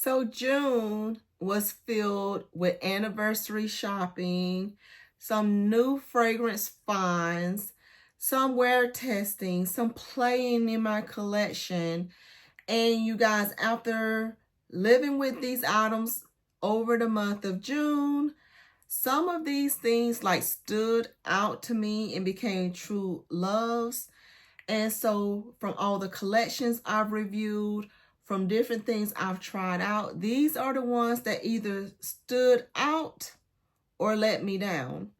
So June was filled with anniversary shopping, some new fragrance finds, some wear testing, some playing in my collection. And you guys, after living with these items over the month of June, some of these things like stood out to me and became true loves. And so from all the collections I've reviewed, from different things I've tried out, these are the ones that either stood out or let me down.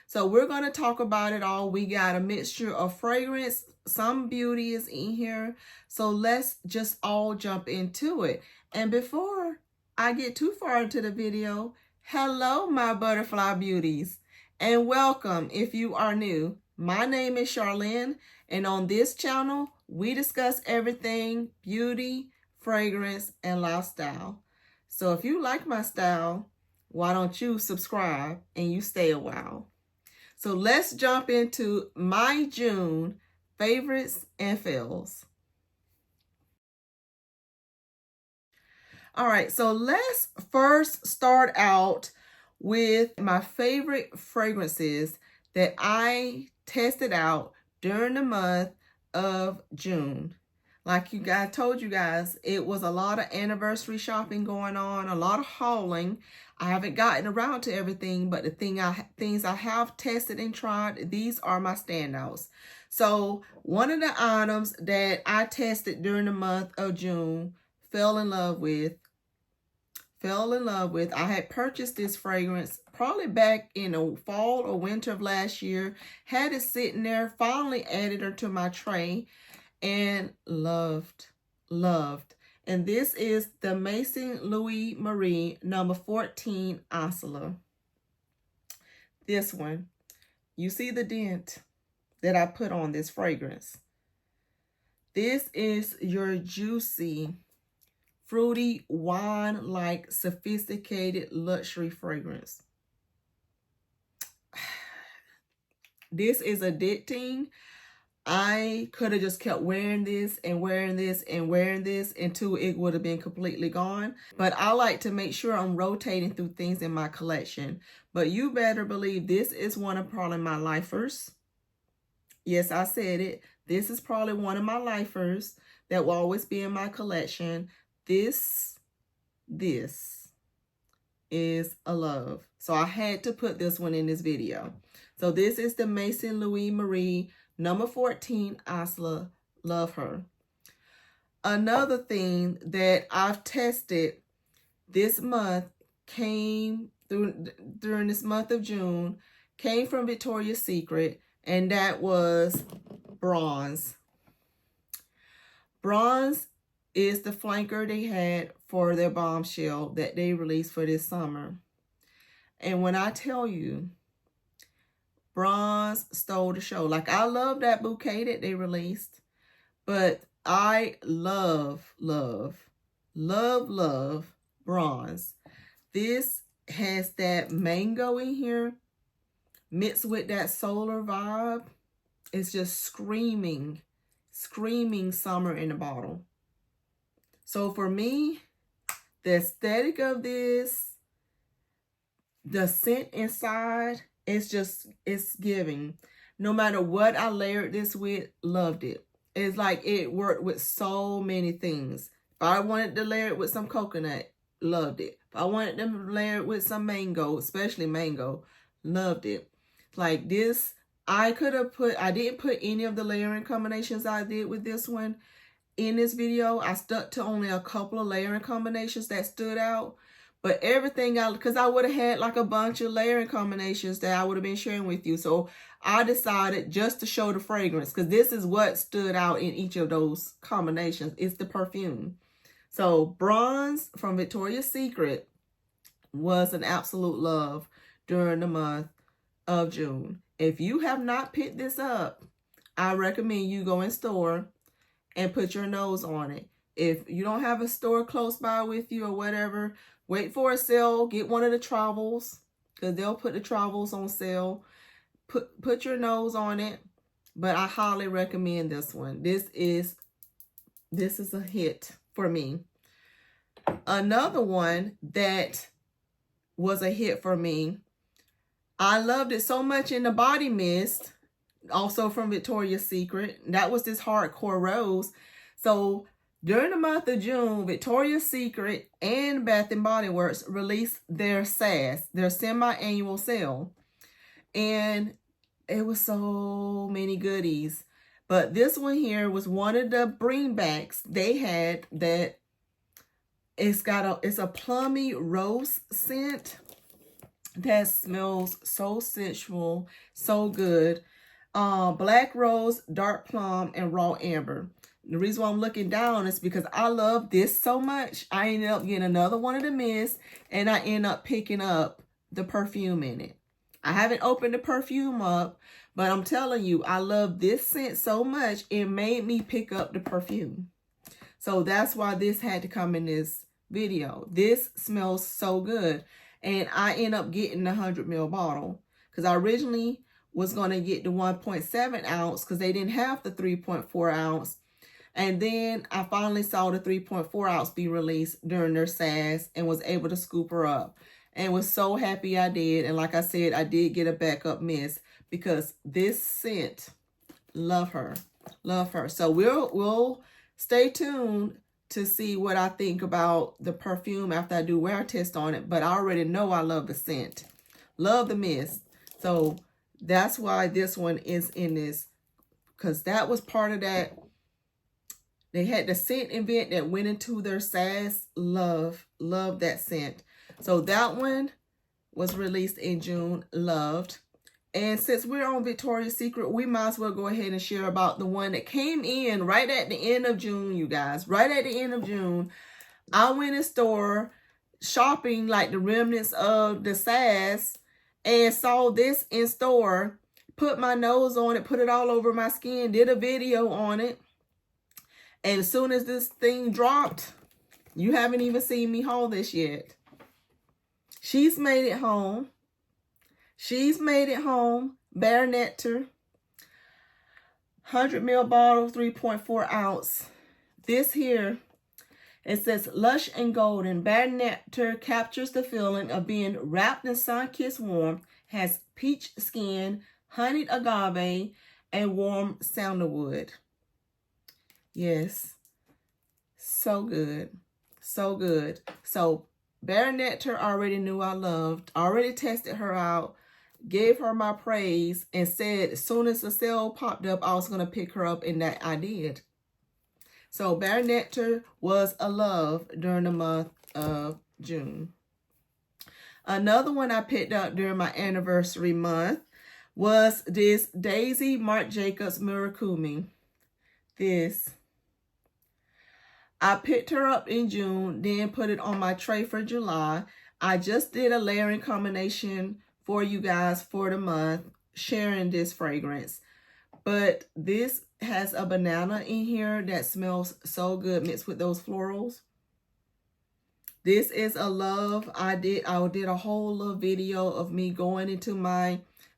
So we're going to talk about it all. We got a mixture of fragrance, some beauty is in here. So let's just all jump into it. And before I get too far into the video, hello my butterfly beauties and welcome if you are new. My name is Charlene, and on this channel we discuss everything beauty, fragrance, and lifestyle. So if you like my style, why don't you subscribe and you stay a while. So let's jump into my June favorites and fails. All right, so let's first start out with my favorite fragrances that I tested out during the month of June. Like I told you guys, it was a lot of anniversary shopping going on, a lot of hauling. I haven't gotten around to everything, but the things I have tested and tried, these are my standouts. So one of the items that I tested during the month of June, fell in love with. I had purchased this fragrance probably back in the fall or winter of last year. Had it sitting there, finally added her to my tray. And loved. And this is the Maison Louis Marie number 14 Oscilla. This one, you see the dent that I put on this fragrance. This is your juicy, fruity, wine-like, sophisticated luxury fragrance. This is addicting. I could have just kept wearing this and wearing this and wearing this until it would have been completely gone. But I like to make sure I'm rotating through things in my collection. But you better believe this is one of probably my lifers. Yes, I said it. This is probably one of my lifers that will always be in my collection. This is a love. So I had to put this one in this video. So this is the Maison Louis Marie number 14 Oscilla. Love her. Another thing that I've tested this month came during this month of June, came from Victoria's Secret, and that was Bronze. Bronze is the flanker they had for their bombshell that they released for this summer. And when I tell you, Bronze stole the show. Like, I love that bouquet that they released, but I love Bronze. This has that mango in here mixed with that solar vibe. It's just screaming summer in a bottle. So for me, the aesthetic of this, the scent inside, it's giving. No matter what I layered this with, loved it. It's like it worked with so many things. If I wanted to layer it with some coconut, loved it. If I wanted to layer it with some mango, especially mango, loved it. Like this, I didn't put any of the layering combinations I did with this one in this video. I stuck to only a couple of layering combinations that stood out. But everything because I would have had like a bunch of layering combinations that I would have been sharing with you. So I decided just to show the fragrance, because this is what stood out in each of those combinations. It's the perfume. So Bronze from Victoria's Secret was an absolute love during the month of June. If you have not picked this up, I recommend you go in store and put your nose on it. If you don't have a store close by with you or whatever, wait for a sale. Get one of the travels, because they'll put the travels on sale. Put your nose on it. But I highly recommend this one. This is a hit for me. Another one that was a hit for me, I loved it so much in the body mist, also from Victoria's Secret. That was this Hardcore Rose. So during the month of June, Victoria's Secret and Bath & Body Works released their SAS, their semi-annual sale. And it was so many goodies. But this one here was one of the bringbacks they had that it's a plummy rose scent that smells so sensual, so good. Black rose, dark plum, and raw amber. The reason why I'm looking down is because I love this so much. I ended up getting another one of the mists, and I end up picking up the perfume in it. I haven't opened the perfume up, but I'm telling you, I love this scent so much, it made me pick up the perfume. So that's why this had to come in this video. This smells so good. And I end up getting the 100 ml bottle because I originally was going to get the 1.7 ounce because they didn't have the 3.4 ounce. And then I finally saw the 3.4 ounce be released during their SAS and was able to scoop her up. And was so happy I did. And like I said, I did get a backup mist because this scent, love her. Love her. So we'll stay tuned to see what I think about the perfume after I do wear test on it. But I already know I love the scent. Love the mist. So that's why this one is in this. Because that was part of that. They had the scent event that went into their SAS. Love that scent. So that one was released in June. Loved. And since we're on Victoria's Secret, we might as well go ahead and share about the one that came in right at the end of June, you guys. Right at the end of June, I went in store shopping like the remnants of the SAS and saw this in store, put my nose on it, put it all over my skin, did a video on it. And as soon as this thing dropped, you haven't even seen me haul this yet. She's made it home. She's made it home. Bare Nectar. 100 ml bottle, 3.4 ounce. This here, it says lush and golden. Bare Nectar captures the feeling of being wrapped in sun-kissed warmth. Has peach skin, honeyed agave, and warm sandalwood. Yes. So good. So good. So Bare Nectar I already knew I loved. Already tested her out. Gave her my praise and said as soon as the sale popped up, I was going to pick her up, and that I did. So Bare Nectar was a love during the month of June. Another one I picked up during my anniversary month was this Daisy Marc Jacobs Murakami. This. I picked her up in June, then put it on my tray for July. I just did a layering combination for you guys for the month, sharing this fragrance. But this has a banana in here that smells so good mixed with those florals. This is a love. I did a whole little video of me going into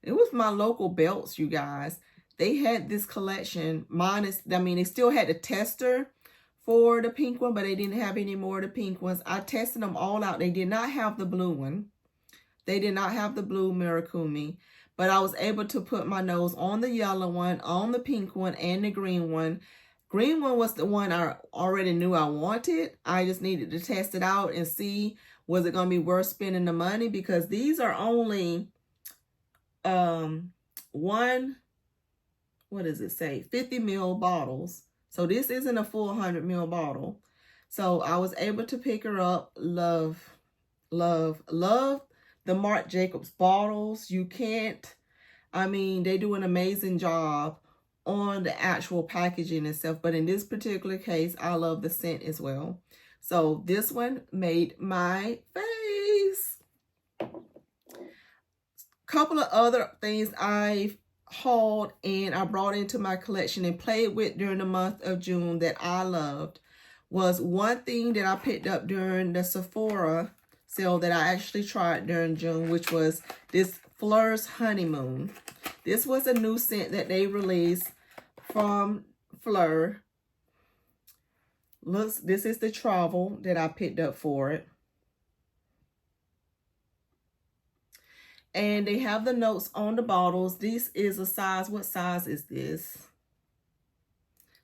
it was my local belts, you guys. They had this collection. They still had the tester for the pink one, but they didn't have any more of the pink ones. I tested them all out. They did not have the blue one. They did not have the blue Murakami, but I was able to put my nose on the yellow one, on the pink one, and the green one. Green one was the one I already knew I wanted. I just needed to test it out and see, was it going to be worth spending the money? Because these are only, what does it say? 50 ml bottles. So this isn't a full 100 ml bottle. So I was able to pick her up. Love the Marc Jacobs bottles. You can't, they do an amazing job on the actual packaging itself. But in this particular case, I love the scent as well. So this one made my face. Couple of other things I've hauled and I brought into my collection and played with during the month of June that I loved was one thing that I picked up during the Sephora sale that I actually tried during June, which was this Fleur's Honeymoon. This was a new scent that they released from Fleur. Looks, this is the travel that I picked up for it. And they have the notes on the bottles. This is a size, what size is this?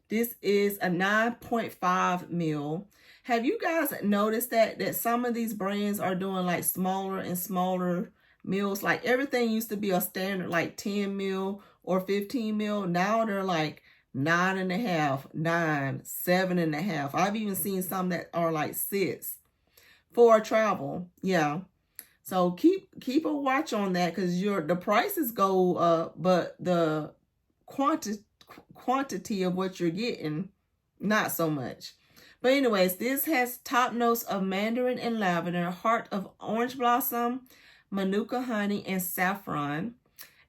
This is a 9.5 mil. Have you guys noticed that some of these brands are doing like smaller and smaller mils? Like everything used to be a standard like 10 mil or 15 mil. Now they're like 9.5, 9, 7.5. I've even seen some that are like 6 for travel. Yeah. So keep a watch on that, because the prices go up, but the quantity of what you're getting, not so much. But anyways, this has top notes of mandarin and lavender, heart of orange blossom, manuka honey, and saffron.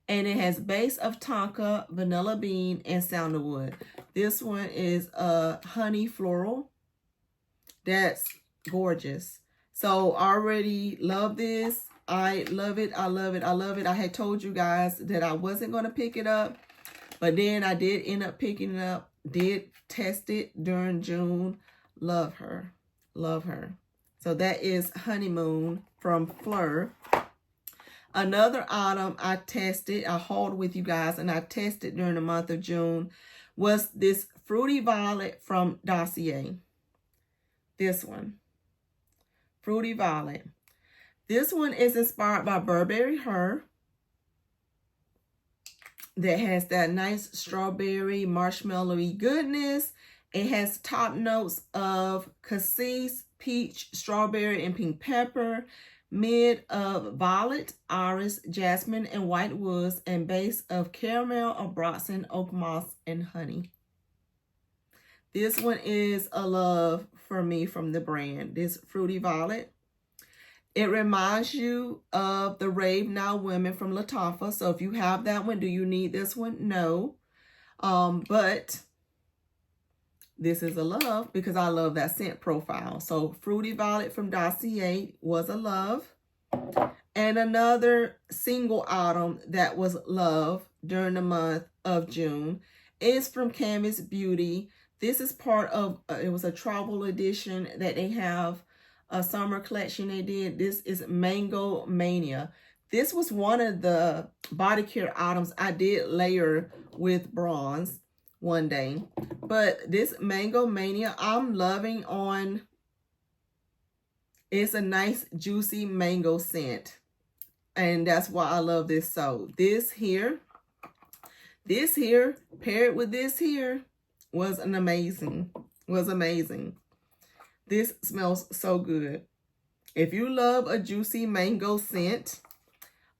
And it has base of tonka, vanilla bean, and sandalwood. This one is honey floral. That's gorgeous. So I already love this. I love it. I love it. I love it. I had told you guys that I wasn't going to pick it up, but then I did end up picking it up. Did test it during June. Love her. Love her. So that is Honeymoon from Fleur. Another item I tested, I hauled with you guys, and I tested during the month of June, was this Fruity Violet from Dossier. This one. Fruity Violet. This one is inspired by Burberry Her. That has that nice strawberry, marshmallowy goodness. It has top notes of cassis, peach, strawberry, and pink pepper. Mid of violet, iris, jasmine, and white woods. And base of caramel, abroxan, oak moss, and honey. This one is a love for me from the brand, this Fruity Violet. It reminds you of the Rave Now Women from Lattafa. So if you have that one, do you need this one? No. But this is a love because I love that scent profile. So Fruity Violet from Dossier was a love. And another single item that was love during the month of June is from Canvas Beauty. This is part of, it was a travel edition that they have, a summer collection they did. This is Mango Mania. This was one of the body care items I did layer with bronze one day. But this Mango Mania, I'm loving on. It's a nice juicy mango scent. And that's why I love this so. This here, paired with this here, was amazing. This smells so good. If you love a juicy mango scent,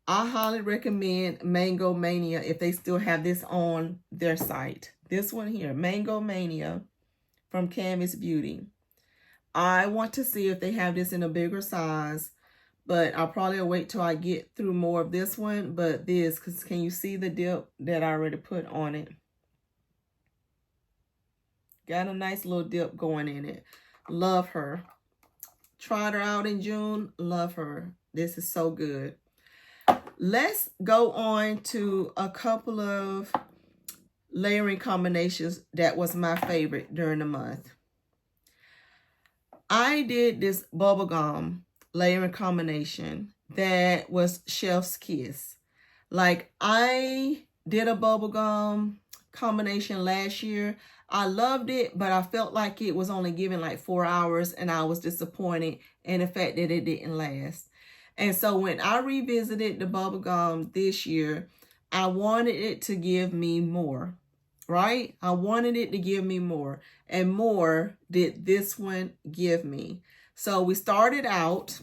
I highly recommend Mango Mania if they still have this on their site. This one here, Mango Mania from Canvas Beauty. I want to see if they have this in a bigger size, but I'll probably wait till I get through more of this one. But this, because can you see the dip that I already put on it? Got a nice little dip going in it. Love her. Tried her out in June. Love her. This is so good. Let's go on to a couple of layering combinations that was my favorite during the month. I did this bubblegum layering combination that was Chef's Kiss. Like, I did a bubblegum combination last year. I loved it, but I felt like it was only given like 4 hours, and I was disappointed in the fact that it didn't last. And so when I revisited the bubblegum this year, I wanted it to give me more, right? I wanted it to give me more, and more did this one give me. So we started out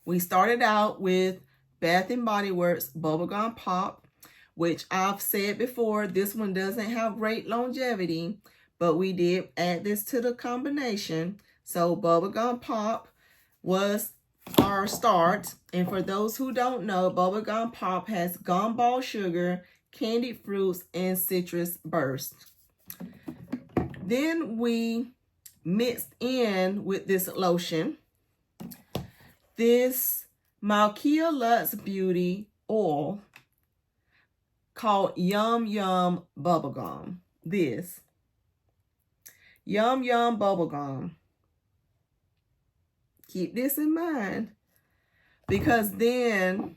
with Bath & Body Works Bubblegum Pop, which I've said before, this one doesn't have great longevity, but we did add this to the combination. So Bubblegum Pop was our start. And for those who don't know, Bubblegum Pop has gumball sugar, candied fruits, and citrus burst. Then we mixed in with this lotion, this Malkia Luxe Beauty oil called Yum Yum Bubblegum. This Yum Yum Bubblegum. Keep this in mind, because then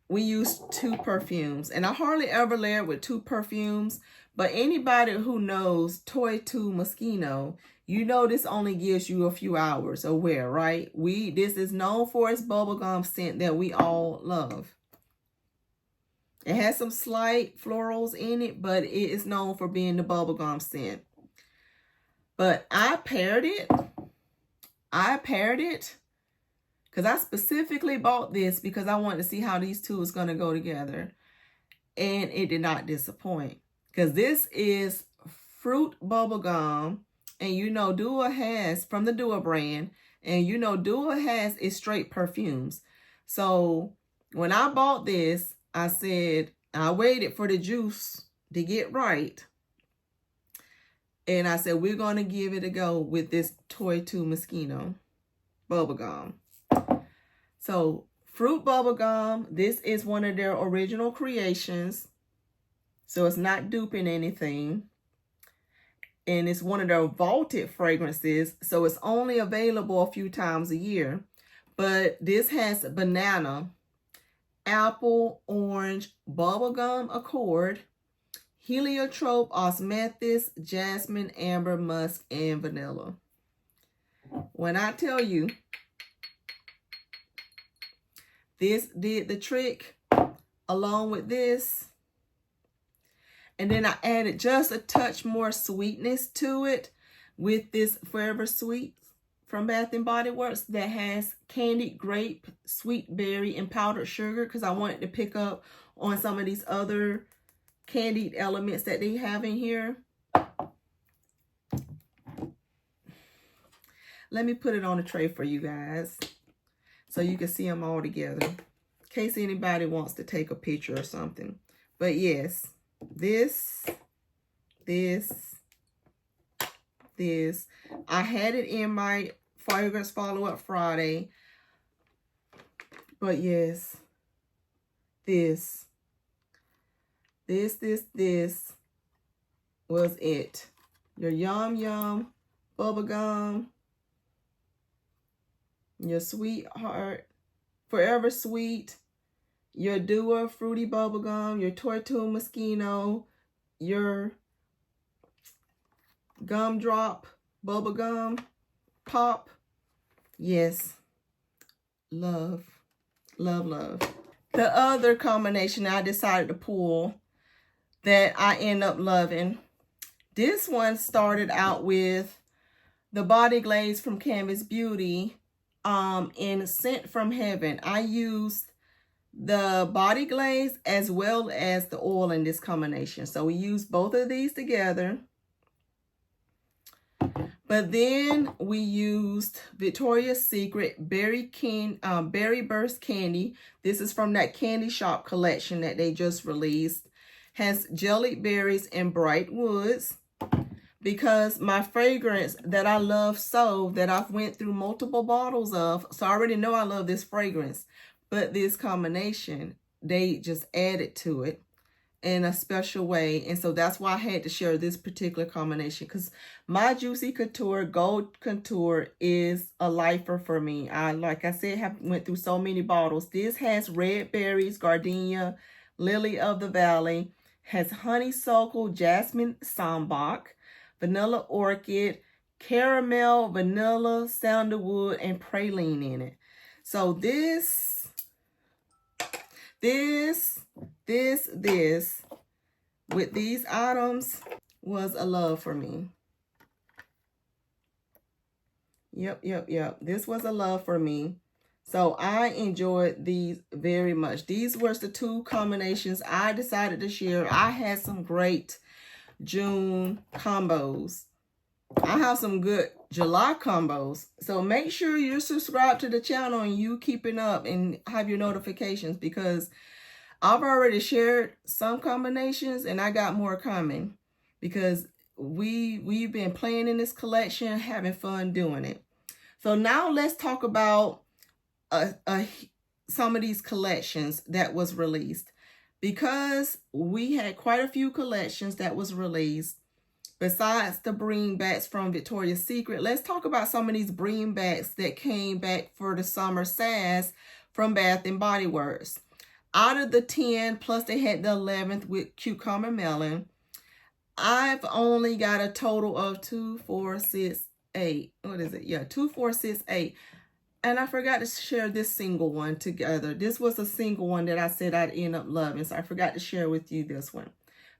we use 2 perfumes. And I hardly ever layer with 2 perfumes, but anybody who knows Toy 2 Moschino, you know this only gives you a few hours of wear, right? This is known for its bubblegum scent that we all love. It has some slight florals in it, but it is known for being the bubblegum scent. But I paired it because I specifically bought this because I wanted to see how these two is going to go together. And it did not disappoint, because this is fruit bubblegum. And you know Dua has, from the Dua brand, and you know Dua has is straight perfumes. So when I bought this, I said, I waited for the juice to get right. And I said, we're going to give it a go with this Toy 2 Moschino bubblegum. So fruit bubblegum, this is one of their original creations. So it's not duping anything. And it's one of their vaulted fragrances. So it's only available a few times a year. But this has banana, apple, orange, bubblegum accord, heliotrope, osmanthus, jasmine, amber, musk, and vanilla. When I tell you, this did the trick along with this. And then I added just a touch more sweetness to it with this Forever Sweet from Bath & Body Works that has candied grape, sweet berry, and powdered sugar, because I wanted to pick up on some of these other candied elements that they have in here. Let me put it on a tray for you guys so you can see them all together, in case anybody wants to take a picture or something. But yes, this. I had it in my fragrance follow-up Friday. But yes, this was it. Your Yum Yum bubblegum, your Sweetheart, Forever Sweet, your Dua fruity bubblegum, your Toy 2 Moschino, your Gumdrop bubblegum pop. Yes, love, love, love. The other combination I decided to pull that I end up loving, this one started out with the Body Glaze from Canvas Beauty in Scent from Heaven. I used the body glaze as well as the oil in this combination. So we used both of these together. But then we used Victoria's Secret Berry Burst Candy. This is from that Candy Shop collection that they just released. Has jellied berries and bright woods. Because my fragrance that I love so, that I've went through multiple bottles of, so I already know I love this fragrance. But this combination, they just added to it in a special way. And so that's why I had to share this particular combination, because my Juicy Couture Gold Contour is a lifer for me. Like I said, have went through so many bottles. This has red berries, gardenia, lily of the valley, has honeysuckle, jasmine sambac, vanilla orchid, caramel, vanilla, sandalwood, and praline in it. So this with these items was a love for me. Yep. This was a love for me. So I enjoyed these very much. These were the two combinations I decided to share. I had some great June combos. I have some good July combos. So make sure you're subscribed to the channel and you keeping up and have your notifications, because I've already shared some combinations and I got more coming, because we've been playing in this collection, having fun doing it. So now let's talk about some of these collections that was released, because we had quite a few collections that was released. Besides the bringbacks from Victoria's Secret, let's talk about some of these bringbacks that came back for the summer sass from Bath and Body Works. Out of the 10, plus they had the 11th with cucumber melon, I've only got a total of 2, 4, 6, 8. What is it? Yeah, 2, 4, 6, 8. And I forgot to share this single one together. This was a single one that I said I'd end up loving, so I forgot to share with you this one.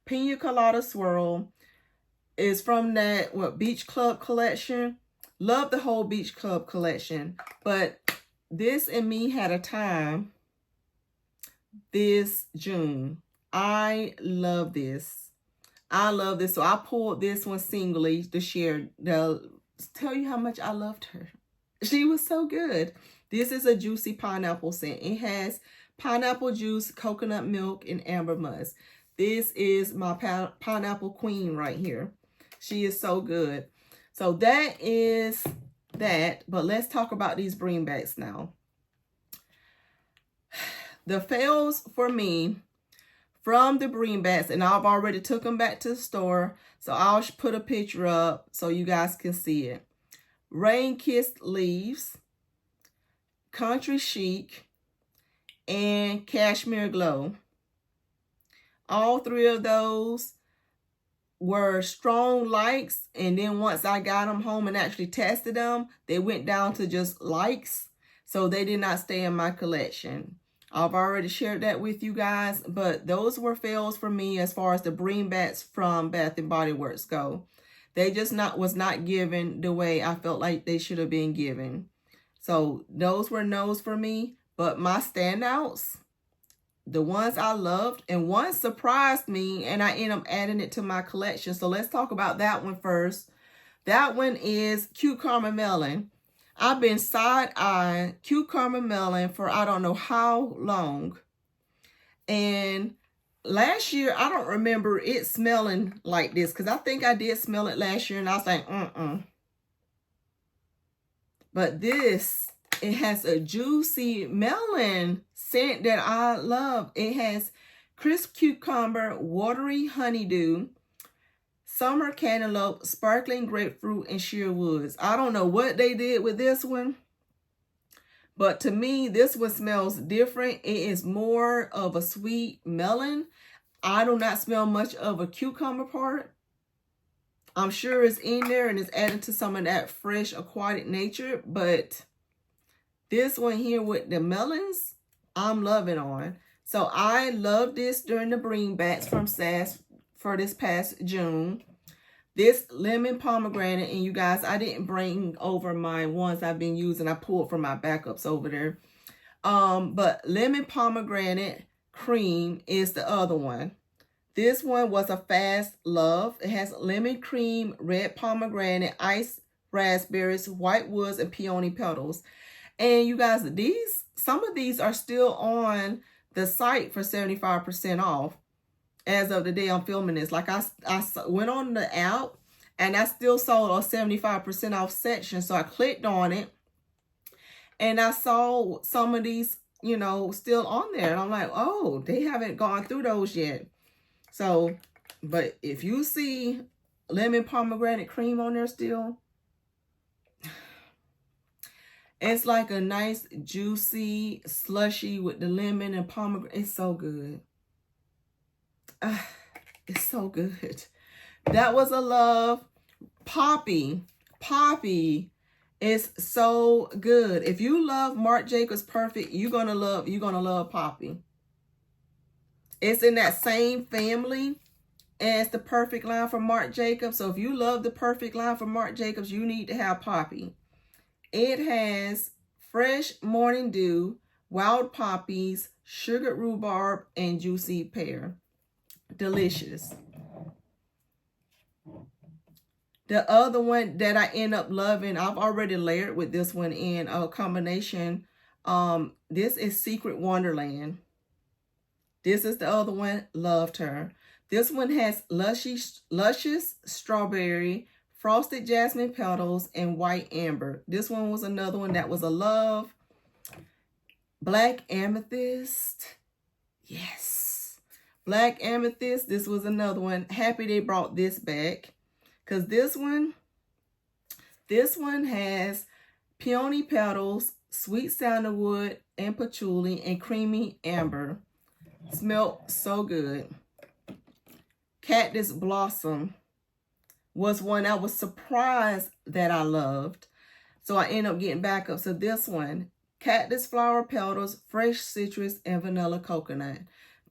Pina Colada Swirl is from that, Beach Club collection. Love the whole Beach Club collection. But this and me had a time this June. I love this. I love this. So I pulled this one singly to share, to tell you how much I loved her. She was so good. This is a juicy pineapple scent. It has pineapple juice, coconut milk, and amber musk. This is my pineapple queen right here. She is so good. So that is that. But let's talk about these bringbacks now. The fails for me from the bringbacks, and I've already took them back to the store, so I'll put a picture up so you guys can see it. Rain Kissed Leaves, Country Chic, and Cashmere Glow. All three of those were strong likes, and then once I got them home and actually tested them, they went down to just likes, so they did not stay in my collection. I've already shared that with you guys, but those were fails for me as far as the bringbacks from Bath and Body Works go. They just was not given the way I felt like they should have been given. So those were no's for me, but my standouts, the ones I loved, and one surprised me, and I ended up adding it to my collection. So let's talk about that one first. That one is Cucumber Melon. I've been side-eyeing Cucumber Melon for I don't know how long. And last year, I don't remember it smelling like this, because I think I did smell it last year, and I was like, But this, it has a juicy melon scent that I love. It has crisp cucumber, watery honeydew, summer cantaloupe, sparkling grapefruit, and sheer woods. I don't know what they did with this one, but to me, this one smells different. It is more of a sweet melon. I do not smell much of a cucumber part. I'm sure it's in there and it's added to some of that fresh aquatic nature, but this one here with the melons, I'm loving on. So I love this during the bringbacks from SAS for this past June. This lemon pomegranate, and you guys, I didn't bring over my ones I've been using. I pulled from my backups over there. But lemon pomegranate cream is the other one. This one was a fast love. It has lemon cream, red pomegranate, iced raspberries, white woods, and peony petals. And you guys, some of these are still on the site for 75% off as of the day I'm filming this. Like I went on the app and I still saw a 75% off section. So I clicked on it and I saw some of these, still on there. And I'm like, oh, they haven't gone through those yet. So, but if you see lemon pomegranate cream on there still, it's like a nice juicy slushy with the lemon and pomegranate. It's so good. It's so good. That was a love. Poppy is so good. If you love Marc Jacobs Perfect, you're gonna love Poppy. It's in that same family as the Perfect line from Marc Jacobs. So if you love the Perfect line from Marc Jacobs, you need to have Poppy. It has fresh morning dew, wild poppies, sugared rhubarb, and juicy pear. Delicious. The other one that I end up loving, I've already layered with this one in a combination. This is Secret Wonderland. This is the other one. Loved her. This one has luscious strawberry, frosted jasmine petals, and white amber. This one was another one that was a love. Black amethyst. Yes. Black amethyst. This was another one. Happy they brought this back. Because this one has peony petals, sweet sandalwood, and patchouli, and creamy amber. Smelled so good. Cactus Blossom was one I was surprised that I loved. So I ended up getting backup. So this one, cactus flower petals, fresh citrus, and vanilla coconut.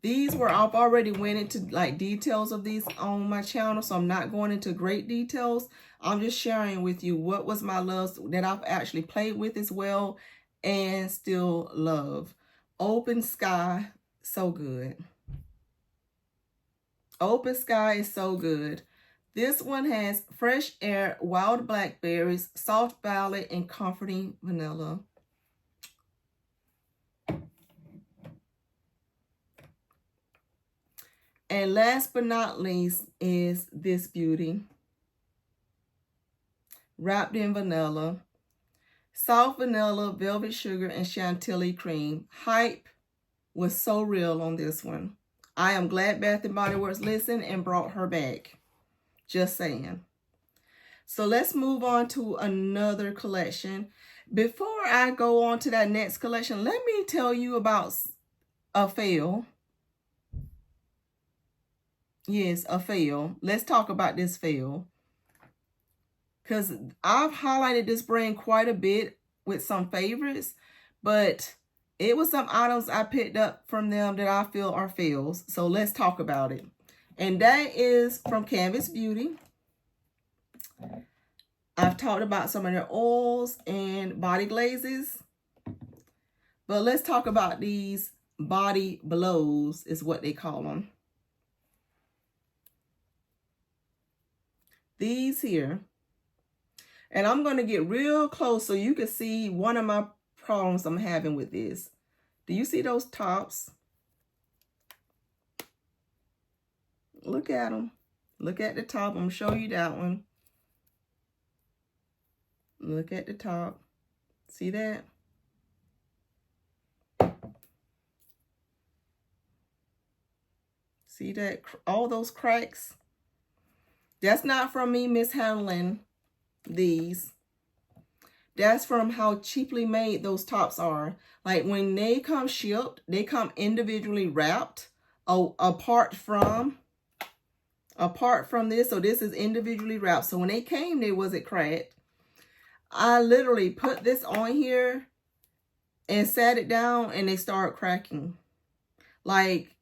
These were, I've already went into like details of these on my channel, so I'm not going into great details. I'm just sharing with you what was my loves that I've actually played with as well and still love. Open Sky, so good. Open Sky is so good. This one has fresh air, wild blackberries, soft violet, and comforting vanilla. And last but not least is this beauty. Wrapped in vanilla. Soft vanilla, velvet sugar, and chantilly cream. Hype was so real on this one. I am glad Bath & Body Works listened and brought her back. Just saying. So let's move on to another collection. Before I go on to that next collection, let me tell you about a fail. Yes, a fail. Let's talk about this fail. Because I've highlighted this brand quite a bit with some favorites, but it was some items I picked up from them that I feel are fails. So let's talk about it. And that is from Canvas Beauty. I've talked about some of their oils and body glazes. But let's talk about these body blows is what they call them. These here. And I'm going to get real close so you can see one of my problems I'm having with this. Do you see those tops? Look at them. Look at the top. I'm going to show you that one. Look at the top. See that? See that? All those cracks? That's not from me mishandling these. That's from how cheaply made those tops are. Like when they come shipped, they come individually wrapped apart from this. So this is individually wrapped. So when they came, they wasn't cracked. I literally put this on here and sat it down and they start cracking. Like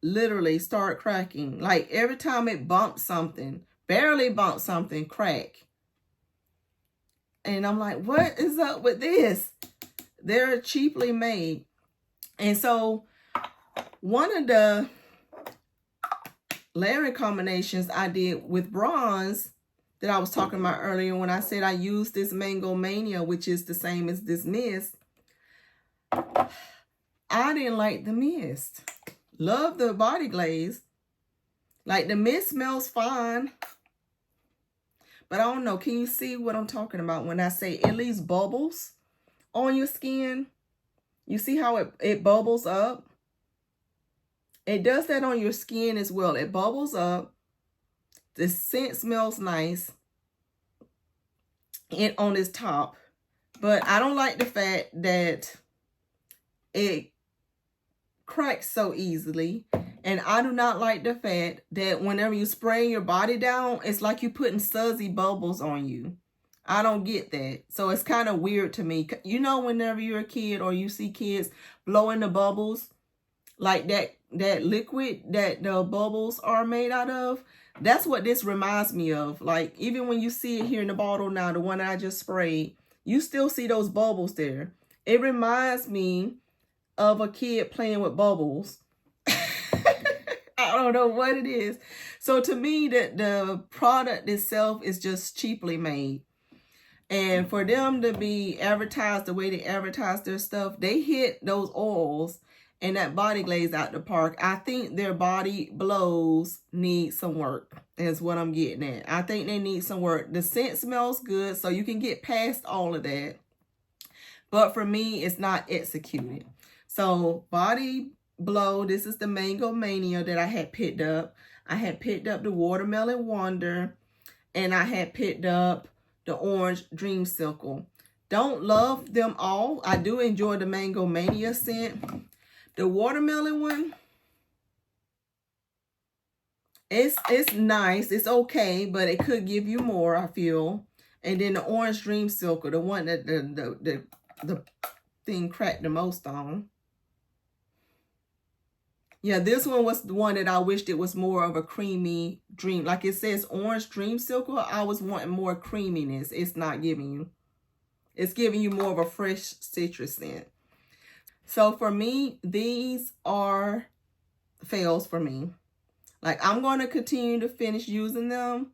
literally start cracking. Like every time it bumps something, barely bumps something, crack. And I'm like, what is up with this? They're cheaply made. And so one of the layering combinations I did with bronze that I was talking about earlier when I said I used this Mango Mania, which is the same as this mist. I didn't like the mist. Love the body glaze. Like the mist smells fine. But I don't know, can you see what I'm talking about when I say it leaves bubbles on your skin? You see how it bubbles up? It does that on your skin as well. It bubbles up. The scent smells nice on this top. But I don't like the fact that it cracks so easily. And I do not like the fact that whenever you spray your body down, it's like you're putting sudsy bubbles on you. I don't get that. So it's kind of weird to me. You know, whenever you're a kid or you see kids blowing the bubbles, like that liquid that the bubbles are made out of, that's what this reminds me of. Like, even when you see it here in the bottle now, the one I just sprayed, you still see those bubbles there. It reminds me of a kid playing with bubbles. I don't know what it is. So to me, that the product itself is just cheaply made. And for them to be advertised the way they advertise their stuff, they hit those oils and that body glaze out the park. I think their body blows need some work, is what I'm getting at. I think they need some work. The scent smells good, so you can get past all of that. But for me, it's not executed. So body blow, this is the Mango Mania that I had picked up. I had picked up the Watermelon Wonder. and I had picked up the orange Dreamsicle. Don't love them all. I do enjoy the Mango Mania scent. The watermelon one, it's nice. It's okay, but it could give you more, I feel. And then the orange Dreamsicle, the one that the thing cracked the most on. Yeah, this one was the one that I wished it was more of a creamy dream. Like it says orange Dreamsicle, I was wanting more creaminess. It's not giving you. It's giving you more of a fresh citrus scent. So for me, these are fails for me. Like I'm going to continue to finish using them,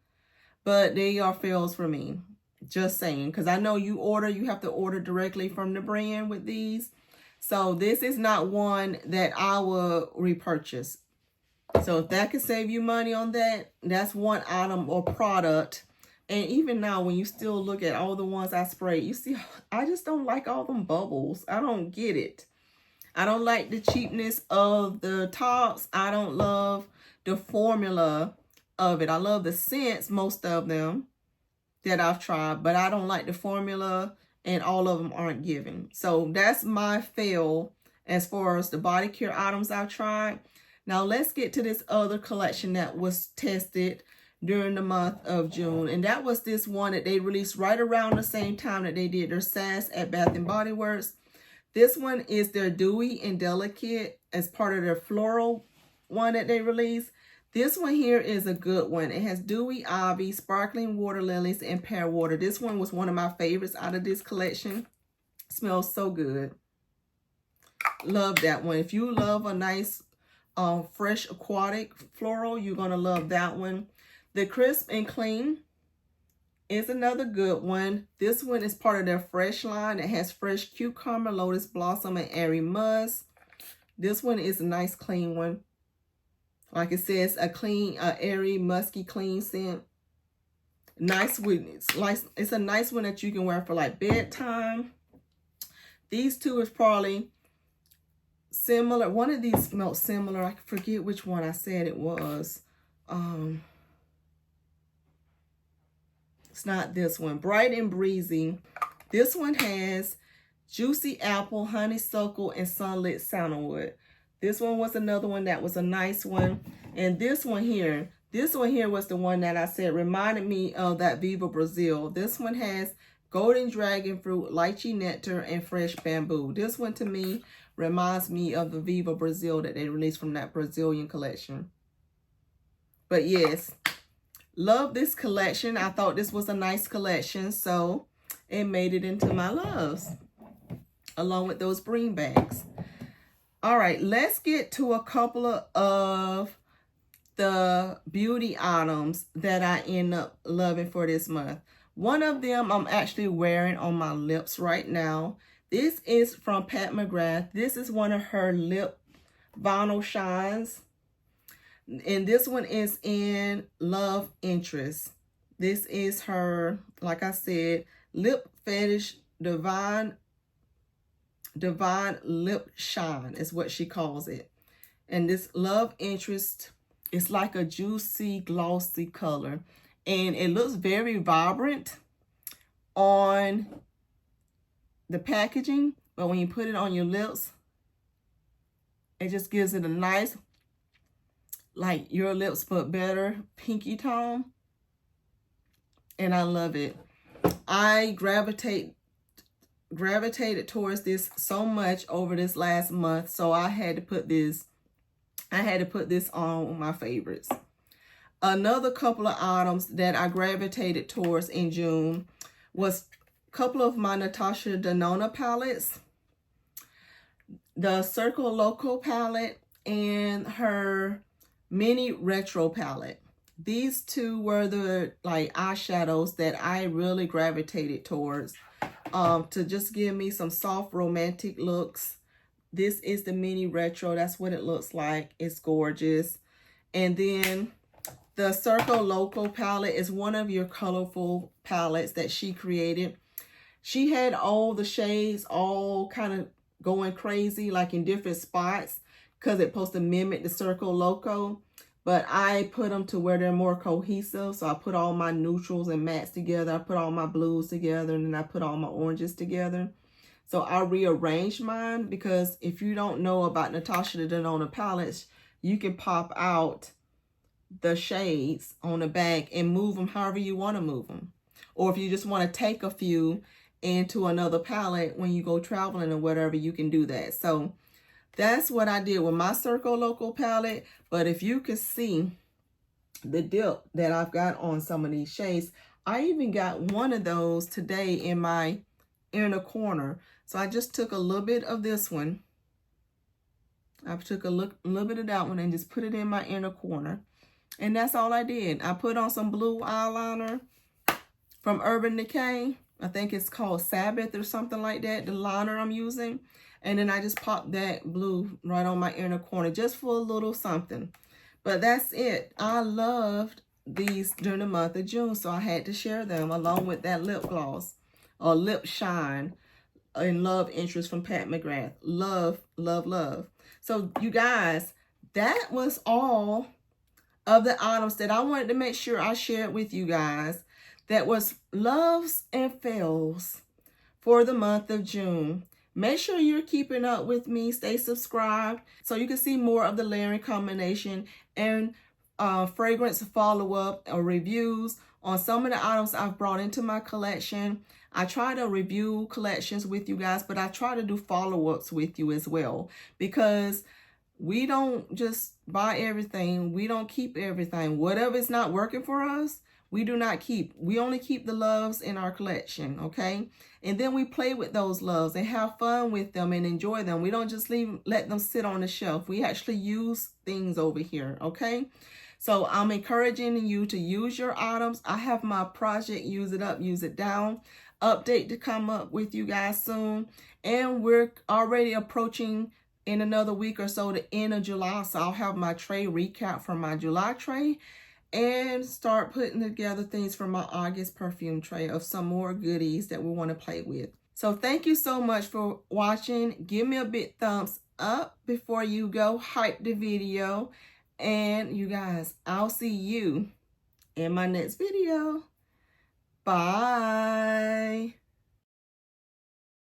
but they are fails for me. Just saying, because I know you have to order directly from the brand with these. So this is not one that I will repurchase. So if that could save you money on that, that's one item or product. And even now, when you still look at all the ones I sprayed, you see, I just don't like all them bubbles. I don't get it. I don't like the cheapness of the tops. I don't love the formula of it. I love the scents, most of them that I've tried, but I don't like the formula, and all of them aren't giving. So that's my fail as far as the body care items I've tried. Now let's get to this other collection that was tested during the month of June. And that was this one that they released right around the same time that they did their SAS at Bath & Body Works. This one is their Dewy and Delicate as part of their floral one that they released. This one here is a good one. It has Dewy Ivy, Sparkling Water Lilies, and Pear Water. This one was one of my favorites out of this collection. Smells so good. Love that one. If you love a nice fresh aquatic floral, you're going to love that one. The Crisp and Clean is another good one. This one is part of their Fresh line. It has Fresh Cucumber, Lotus Blossom, and Airy Musk. This one is a nice clean one. Like it says, a clean, airy, musky, clean scent. Nice with it's a nice one that you can wear for like bedtime. These two is probably similar. One of these smelled similar. I forget which one I said it was. It's not this one. Bright and Breezy. This one has Juicy Apple, Honeysuckle, and Sunlit Sandalwood. This one was another one that was a nice one. And this one here was the one that I said reminded me of that Viva Brazil. This one has Golden Dragon Fruit, Lychee Nectar, and Fresh Bamboo. This one to me reminds me of the Viva Brazil that they released from that Brazilian collection. But yes, love this collection. I thought this was a nice collection, so it made it into my loves along with those Bream bags. All right, let's get to a couple of the beauty items that I end up loving for this month. One of them I'm actually wearing on my lips right now. This is from Pat McGrath. This is one of her lip vinyl shines. And this one is in Love Interest. This is her, like I said, Lip Fetish Divine Lip Shine is what she calls it. And this Love Interest is like a juicy, glossy color. And it looks very vibrant on the packaging. But when you put it on your lips, it just gives it a nice, like your lips but better, pinky tone. And I love it. I gravitated towards this so much over this last month, so I had to put this on my favorites. Another couple of items that I gravitated towards in June was a couple of my Natasha Denona palettes, the Circle Loco palette and her Mini Retro palette. These two were the like eyeshadows that I really gravitated towards to just give me some soft romantic looks. This is the Mini Retro. That's what it looks like. It's gorgeous. And then the Circle Loco palette is one of your colorful palettes that she created. She had all the shades all kind of going crazy, like in different spots, because it's supposed to mimic the Circle Loco. but I put them to where they're more cohesive. So I put all my neutrals and mattes together. I put all my blues together, and then I put all my oranges together. So I rearranged mine, because if you don't know about Natasha Denona palettes, you can pop out the shades on the back and move them however you want to move them. Or if you just want to take a few into another palette when you go traveling or whatever, you can do that. So that's what I did with my Circo Loco palette. But if you could see the dip that I've got on some of these shades, I even got one of those today in my inner corner. So I just took a little bit of this one. I took a little bit of that one and just put it in my inner corner. And that's all I did. I put on some blue eyeliner from Urban Decay. I think it's called Sabbath or something like that, the liner I'm using. And then I just popped that blue right on my inner corner just for a little something. But that's it. I loved these during the month of June, so I had to share them along with that lip gloss or lip shine in Love Interest from Pat McGrath. Love, love, love. So you guys, that was all of the items that I wanted to make sure I shared with you guys. That was loves and fails for the month of June. Make sure you're keeping up with me. Stay subscribed so you can see more of the layering combination and fragrance follow-up or reviews on some of the items I've brought into my collection. I try to review collections with you guys, but I try to do follow-ups with you as well, because we don't just buy everything. We don't keep everything. Whatever is not working for us, we do not keep. We only keep the loves in our collection, okay? And then we play with those loves and have fun with them and enjoy them. We don't just let them sit on the shelf. We actually use things over here, okay? So I'm encouraging you to use your items. I have my project Use It Up, Use It Down update to come up with you guys soon. And we're already approaching in another week or so the end of July. So I'll have my tray recap from my July tray and start putting together things for my August perfume tray of some more goodies that we want to play with. So thank you so much for watching. Give me a big thumbs up before you go. Hype the video. And you guys, I'll see you in my next video. Bye.